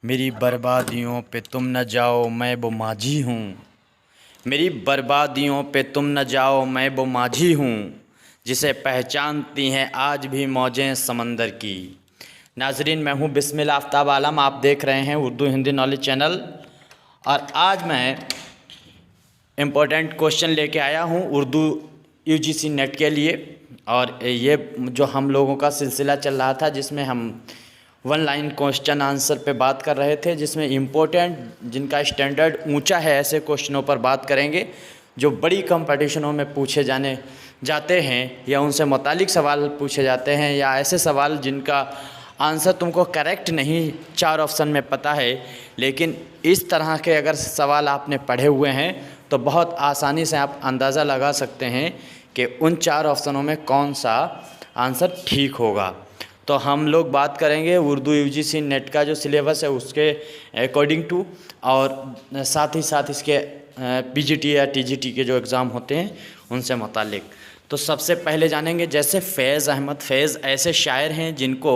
मेरी बर्बादियों पे तुम न जाओ मैं वो माझी हूँ। मेरी बर्बादियों पे तुम न जाओ मैं वो माझी हूँ, जिसे पहचानती हैं आज भी मौजें समंदर की। नाजरीन, मैं हूँ बिस्मिल आफ्ताब आलम। आप देख रहे हैं उर्दू हिंदी नॉलेज चैनल, और आज मैं इम्पोर्टेंट क्वेश्चन लेके आया हूँ उर्दू यूजीसी नेट के लिए। और ये जो हम लोगों का सिलसिला चल रहा था, जिसमें हम वन लाइन क्वेश्चन आंसर पे बात कर रहे थे, जिसमें इम्पोर्टेंट जिनका स्टैंडर्ड ऊंचा है ऐसे क्वेश्चनों पर बात करेंगे जो बड़ी कंपटीशनों में पूछे जाते हैं, या उनसे मुतालिक सवाल पूछे जाते हैं, या ऐसे सवाल जिनका आंसर तुमको करेक्ट नहीं 4 ऑप्शन में पता है, लेकिन इस तरह के अगर सवाल आपने पढ़े हुए हैं तो बहुत आसानी से आप अंदाज़ा लगा सकते हैं कि उन 4 ऑप्शनों में कौन सा आंसर ठीक होगा। तो हम लोग बात करेंगे उर्दू यूजीसी नेट का जो सिलेबस है उसके अकॉर्डिंग टू, और साथ ही साथ इसके पीजीटी या टीजीटी के जो एग्ज़ाम होते हैं उनसे मुतालिक। तो सबसे पहले जानेंगे, जैसे फ़ैज़ अहमद। फ़ैज़ ऐसे शायर हैं जिनको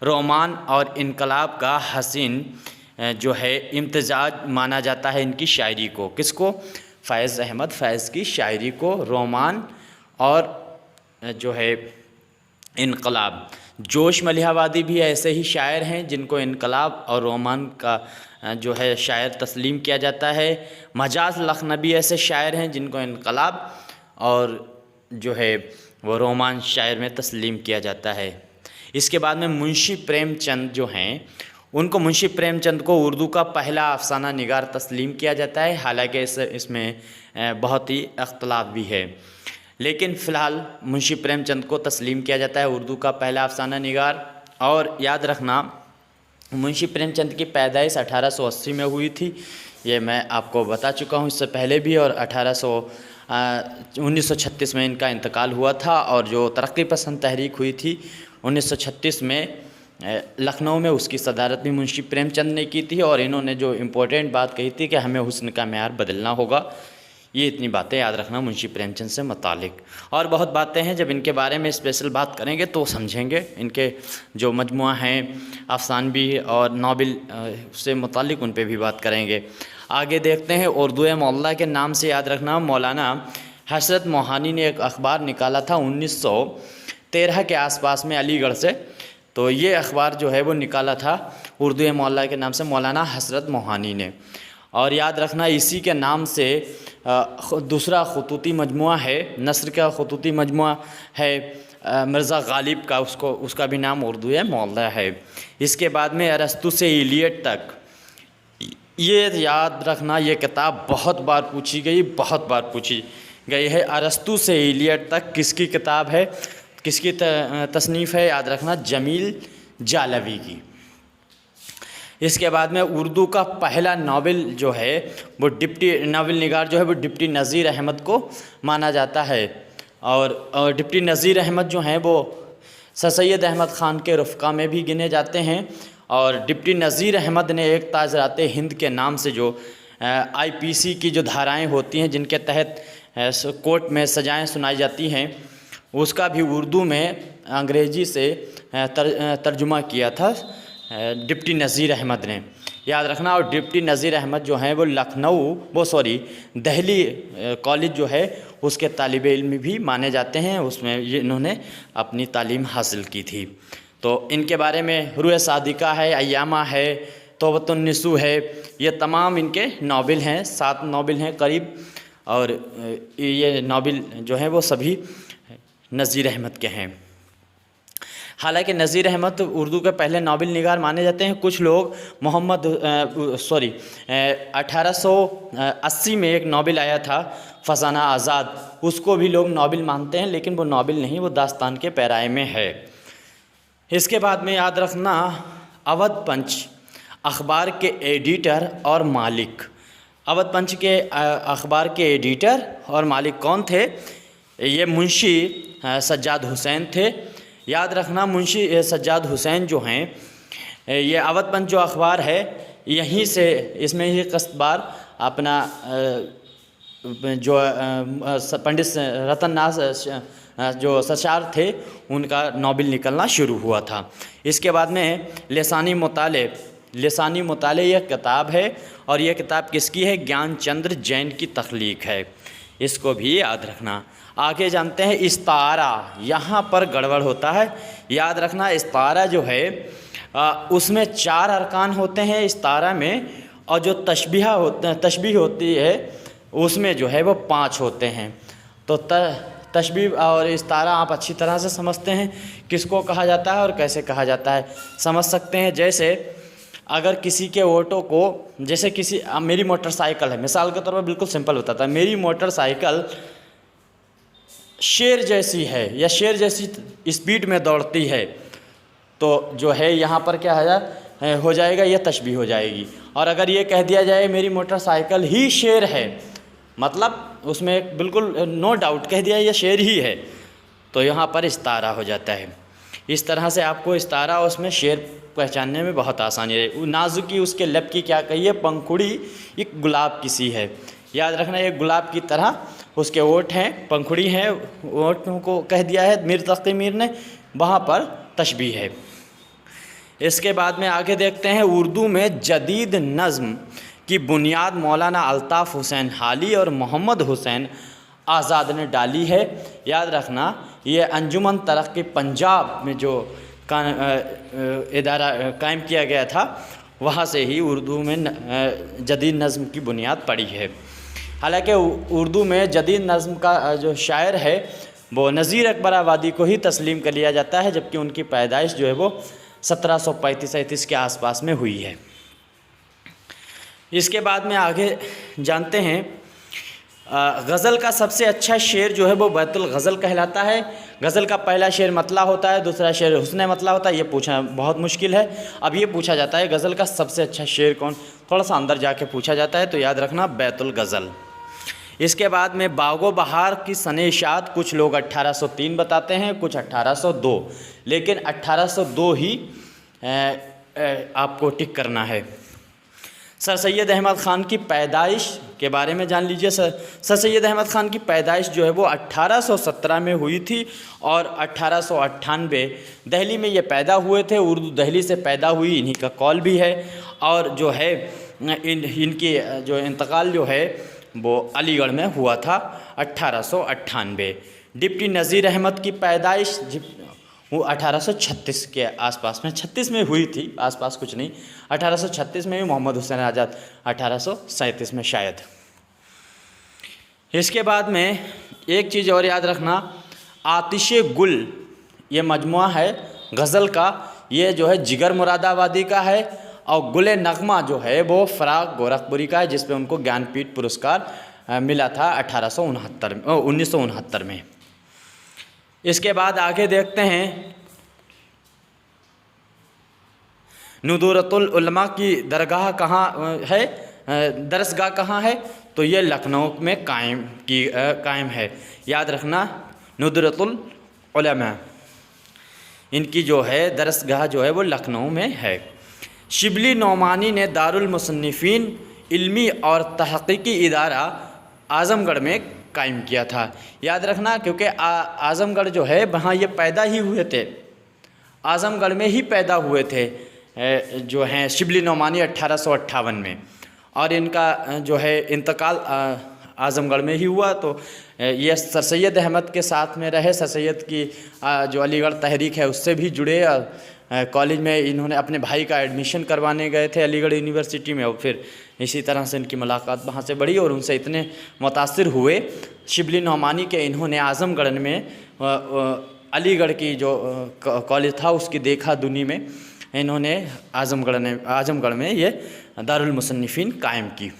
रोमान और इनकलाब का हसीन जो है इम्तिजाज माना जाता है इनकी शायरी को। किसको? फ़ैज़ अहमद। फ़ैज़ की शायरी को रोमान और जो है इनकलाब। जोश मलिहाबादी भी ऐसे ही शायर हैं जिनको इनकलाब और रोमान का जो है शायर तस्लीम किया जाता है। मजाज लखनवी ऐसे शायर हैं जिनको इनकलाब और जो है वो रोमान शायर में तस्लीम किया जाता है। इसके बाद में मुंशी प्रेमचंद जो हैं, उनको मुंशी प्रेमचंद को उर्दू का पहला अफसाना निगार तस्लीम किया जाता है। हालांकि इसमें बहुत ही अख्तलाफ भी है, लेकिन फ़िलहाल मुंशी प्रेमचंद को तस्लीम किया जाता है उर्दू का पहला अफसाना निगार। और याद रखना, मुंशी प्रेमचंद की पैदाइश 1880 में हुई थी, ये मैं आपको बता चुका हूँ इससे पहले भी। और 1936 में इनका इंतकाल हुआ था। और जो तरक्की पसंद तहरीक हुई थी 1936 में लखनऊ में, उसकी सदारत भी मुंशी प्रेमचंद ने की थी। और इन्होंने जो इम्पोर्टेंट बात कही थी कि हमें हुस्न का मेयार बदलना होगा, ये इतनी बातें याद रखना मुंशी प्रेमचंद से मुतालिक। और बहुत बातें हैं, जब इनके बारे में स्पेशल बात करेंगे तो समझेंगे। इनके जो मजमुआ हैं अफसानवी और नावल से मुतालिक, उन पे भी बात करेंगे। आगे देखते हैं, उर्दू मौला के नाम से याद रखना, मौलाना हसरत मोहानी ने एक अखबार निकाला था 1913 के आसपास में अलीगढ़ से। तो ये अखबार जो है वो निकाला था उर्दू मौला के नाम से मौलाना हसरत मोहानी ने। और याद रखना, इसी के नाम से दूसरा खतूती मजमुआ है, नस्र का खतूती मजमुआ है मिर्ज़ा गालिब का, उसका भी नाम उर्दू मौला है। इसके बाद में अरस्तु से इलियट तक, ये याद रखना, ये किताब बहुत बार पूछी गई है। अरस्तु से इलियट तक किसकी किताब है, किसकी तसनीफ़ है? याद रखना, जमील जालवी की। इसके बाद में उर्दू का पहला नावल जो है वो डिप्टी नावल निगार जो है वो डिप्टी नज़ीर अहमद को माना जाता है। और डिप्टी नज़ीर अहमद जो हैं वो सर सैयद अहमद ख़ान के रफ़्क़ा में भी गिने जाते हैं। और डिप्टी नज़ीर अहमद ने एक ताज़राते हिंद के नाम से जो IPC की जो धाराएं होती हैं, जिनके तहत कोर्ट में सज़ाएं सुनाई जाती हैं, उसका भी उर्दू में अंग्रेज़ी से तर्जुमा किया था डिप्टी नज़ीर अहमद ने। याद रखना। और डिप्टी नज़ीर अहमद जो हैं वो दिल्ली कॉलेज जो है उसके तालिब इल्म भी माने जाते हैं, उसमें इन्होंने अपनी तालीम हासिल की थी। तो इनके बारे में रूह सादिका है, अय्यामा है, तौबतुन्निसू है, ये तमाम इनके नावल हैं। 7 नावल हैं करीब, और ये नावल जो हैं वो सभी नज़ीर अहमद के हैं। हालांकि नज़ीर अहमद उर्दू के पहले नावल निगार माने जाते हैं। कुछ लोग 1880 में एक नावल आया था फसाना आज़ाद, उसको भी लोग नावल मानते हैं, लेकिन वो नावल नहीं, वो दास्तान के पैराए में है। इसके बाद में याद रखना, अवध पंच अखबार के एडिटर और मालिक। अवध पंच के अखबार के एडिटर और मालिक कौन थे? ये मुंशी सज्जाद हुसैन थे। याद रखना, मुंशी सज्जाद हुसैन जो हैं, ये अवध पंच जो अखबार है यहीं से, इसमें ही कस्बार अपना जो पंडित रतननाथ जो सचार थे उनका नावल निकलना शुरू हुआ था। इसके बाद में लिसानी मुताले लिसानी मुताले यह किताब है और यह किताब किसकी है? ज्ञानचंद्र जैन की तख्लीक है, इसको भी याद रखना। आगे जानते हैं इस्तारा, यहाँ पर गड़बड़ होता है, याद रखना। इस्तारा जो है उसमें 4 अरकान होते हैं इस्तारा में, और जो तशबीह होती है उसमें जो है वो 5 होते हैं। तो तशबीह और इस्तारा आप अच्छी तरह से समझते हैं किसको कहा जाता है और कैसे कहा जाता है, समझ सकते हैं। जैसे अगर किसी के ऑटो को, जैसे मेरी मोटरसाइकिल है, मिसाल के तौर पर बिल्कुल सिंपल बताता है, मेरी मोटरसाइकिल शेर जैसी है या शेर जैसी स्पीड में दौड़ती है, तो जो है यहाँ पर क्या हो जाएगा, यह तशबीह हो जाएगी। और अगर ये कह दिया जाए मेरी मोटरसाइकिल ही शेर है, मतलब उसमें बिल्कुल नो डाउट कह दिया ये शेर ही है, तो यहाँ पर इस्तारा हो जाता है। इस तरह से आपको इस्तारा उसमें शेर पहचानने में बहुत आसानी है। नाजुकी उसके लब की क्या कही है? पंखुड़ी एक गुलाब की सी है, याद रखना। एक गुलाब की तरह उसके ओठ हैं, पंखुड़ी हैं, ओठों को कह दिया है मीर तक़ी मीर ने, वहाँ पर तशबीह है। इसके बाद में आगे देखते हैं, उर्दू में जदीद नज़्म की बुनियाद मौलाना अल्ताफ़ हुसैन हाली और मोहम्मद हुसैन आज़ाद ने डाली है, याद रखना। ये अंजुमन तरक्की पंजाब में जो इदारा कायम किया गया था, वहाँ से ही उर्दू में जदीद नज़्म की बुनियाद पड़ी है। हालांकि उर्दू में जदीद नज़्म का जो शायर है वो नज़ीर अकबर आबादी को ही तस्लीम कर लिया जाता है, जबकि उनकी पैदाइश जो है वो 1735-37 के आसपास में हुई है। इसके बाद में आगे जानते हैं, गज़ल का सबसे अच्छा शेर जो है वो बैतुल गज़ल कहलाता है। गज़ल का पहला शेर मतला होता है, दूसरा शेर हुस्न मतला होता है। ये पूछना बहुत मुश्किल है। अब ये पूछा जाता है गज़ल का सबसे अच्छा शेर कौन, थोड़ा सा अंदर जाके पूछा जाता है, तो याद रखना बैतुल गज़ल। इसके बाद में बागो बहार की सने-ए-शाद कुछ लोग 1803 बताते हैं, कुछ 1802, लेकिन 1802 ही आपको टिक करना है। सर सैयद अहमद ख़ान की पैदाइश के बारे में जान लीजिए। सर सैयद अहमद ख़ान की पैदाइश जो है वो 1817 में हुई थी और 1898 दिल्ली में ये पैदा हुए थे। उर्दू दिल्ली से पैदा हुई, इन्हीं का कौल भी है। और जो है इनकी जो इंतकाल जो है वो अलीगढ़ में हुआ था 1898। डिप्टी नज़ीर अहमद की पैदाइश वो 1836 के आसपास में, 36 में हुई थी, आसपास कुछ नहीं, 1836 में भी। मोहम्मद हुसैन आज़ाद 1837 में शायद। इसके बाद में एक चीज़ और याद रखना, आतिशे गुल ये मजमुआ है गज़ल का, ये जो है जिगर मुरादाबादी का है, और गुले नगमा जो है वो फ़राग गोरखपुरी का है, जिस पे उनको ज्ञानपीठ पुरस्कार मिला था 1969 में। इसके बाद आगे देखते हैं, नुदूरतुल उलमा की दरगाह कहाँ है, दरसगाह कहाँ है, तो ये लखनऊ में कायम है। याद रखना, नुदूरतुल उलमा इनकी जो है दरसगाह जो है वो लखनऊ में है। शिबली नौमानी ने दारुल मुसन्निफीन इल्मी और तहक़ीक़ी इदारा आज़मगढ़ में कायम किया था। याद रखना, क्योंकि आज़मगढ़ जो है वहाँ ये पैदा ही हुए थे, आज़मगढ़ में ही पैदा हुए थे जो हैं शिबली नौमानी 1858 में, और इनका जो है इंतकाल आज़मगढ़ में ही हुआ। तो ये सर सैयद अहमद के साथ में रहे, सर सैयद की जो अलीगढ़ तहरीक है उससे भी जुड़े। कॉलेज में इन्होंने अपने भाई का एडमिशन करवाने गए थे अलीगढ़ यूनिवर्सिटी में, और फिर इसी तरह से इनकी मुलाकात वहाँ से बढ़ी और उनसे इतने मुतासिर हुए शिबली नौमानी के, इन्होंने आज़मगढ़ में अलीगढ़ की जो कॉलेज था उसकी देखा दुनी में, इन्होंने आज़मगढ़ में ये दारुल मुसन्निफीन कायम की।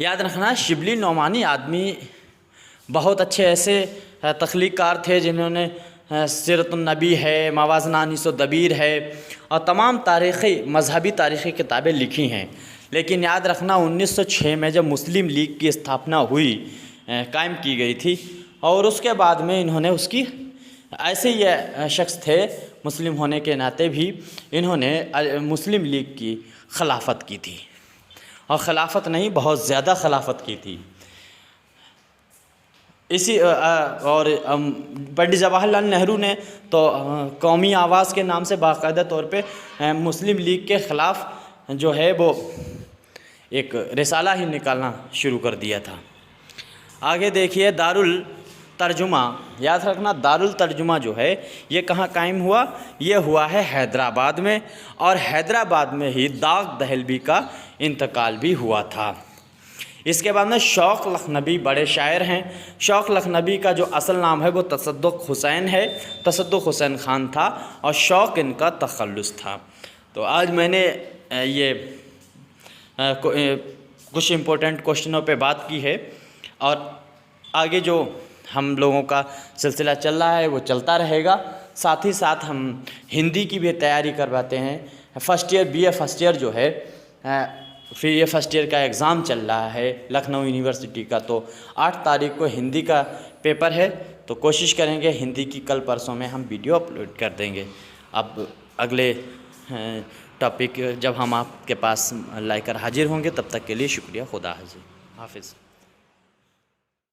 याद रखना, शिबली नौमानी आदमी बहुत अच्छे ऐसे तख्लीक़कार थे जिन्होंने सीरतुन्नबी है, मवाज़िन अनीसुद्दबीर है और तमाम तारीख़ी मजहबी तारीख़ी किताबें लिखी हैं। लेकिन याद रखना, 1906 में जब मुस्लिम लीग की स्थापना हुई, कायम की गई थी, और उसके बाद में इन्होंने उसकी, ऐसे ये शख्स थे मुस्लिम होने के नाते भी, इन्होंने मुस्लिम लीग की खिलाफत की थी, और खिलाफत नहीं बहुत ज़्यादा खिलाफत की थी। इसी और पंडित जवाहरलाल नेहरू ने तो कौमी आवाज़ के नाम से बाकायदा तौर पे मुस्लिम लीग के ख़िलाफ़ जो है वो एक रिसाला ही निकालना शुरू कर दिया था। आगे देखिए दारुल तर्जुमा, याद रखना दारुल तर्जुमा जो है ये कहाँ कायम हुआ, ये हुआ है हैदराबाद में, और हैदराबाद में ही दाग दहलवी का इंतकाल भी हुआ था। इसके बाद में शौक़ लखनवी बड़े शायर हैं। शौक़ लखनवी का जो असल नाम है वो तसद्दुक़ हुसैन है, तसद्दुक़ हुसैन ख़ान था, और शौक़ इनका तखल्लुस था। तो आज मैंने ये कुछ इम्पोर्टेंट क्वेश्चनों पे बात की है, और आगे जो हम लोगों का सिलसिला चल रहा है वो चलता रहेगा। साथ ही साथ हम हिंदी की भी तैयारी करवाते हैं। First year BA first year जो है, फिर ये फर्स्ट ईयर का एग्ज़ाम चल रहा है लखनऊ यूनिवर्सिटी का, तो 8 तारीख को हिंदी का पेपर है, तो कोशिश करेंगे हिंदी की कल परसों में हम वीडियो अपलोड कर देंगे। अब अगले टॉपिक जब हम आपके पास लाकर हाजिर होंगे, तब तक के लिए शुक्रिया। खुदा हाफिज़।